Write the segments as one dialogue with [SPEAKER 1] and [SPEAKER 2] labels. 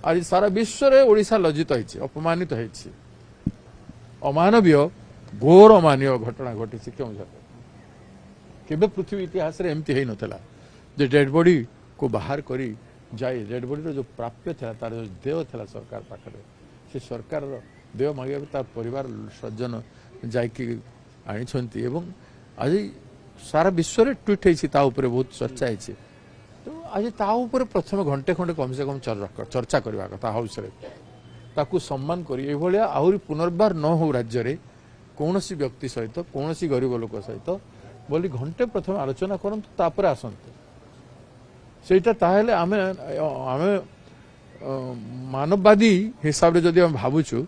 [SPEAKER 1] आज सारा विश्व रे ओडिशा लज्जित होइछि अपमानित होइछि अमानवीय घोर अमानवीय घटना घटी क्यों केबे पृथ्वी इतिहास रे एमती हेई नथला जे डेड बॉडी को बाहर करी जाए डेड बॉडी रो जो प्राप्य था तार जो देह था सरकार पाखरे से सरकार देह मांगे तार परिवार सज्जन जाइकी आनी एवं आज सारा विश्व रे ट्वीट होइछि ता ऊपर बहुत चर्चा होइछि तो आज ता ऊपर प्रथम घंटे खंडे कम से कम चर्चा करबा कथा हाउस रे ताकू सम्मान करी ए भलिया आहुरी पुनर्बार न हो राज्य रे कोनोसी व्यक्ति सहित कोनोसी गरीब लोक सहित बोली घंटे प्रथम आलोचना करंतु तापर आसंतु सेटा ताहेले आमे आमे मानववादी हिसाब रे जदि हम भाबुछु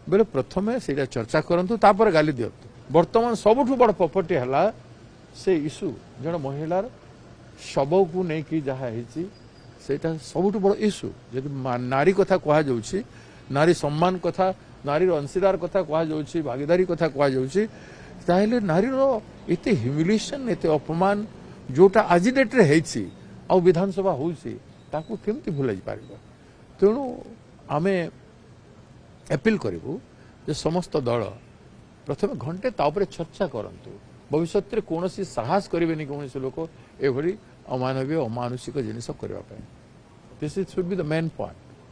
[SPEAKER 1] बेले प्रथमे सेटा चर्चा करंतु तापर गाली दियंतु वर्तमान सबुठु बड़ प्रॉपर्टी हला से इशू जण महिलार शव को नहीं कि जहा हेची सेटा सबुठु बड़ इशू जदि नारी कथा कहा जाउछि नारी सम्मान कथा नारी अंशीदार कथा कहा जाउछि भागीदारी कथा कहा जाउछि ताहेले नारी रो एते ह्यूमिलिएशन एते अपमान जोटा आज डेट रे हेछि आ विधानसभा होउछि ताकू केमति भुलाई पारिबो तेणु आमे अपील करिबु जे समस्त दल प्रथम घंटे तापर चर्चा करंतु भविष्य में कौन साहस करेंगे कौन लोक एभली अमानवीय अमानुषिक जिनिस करने this is should be the main point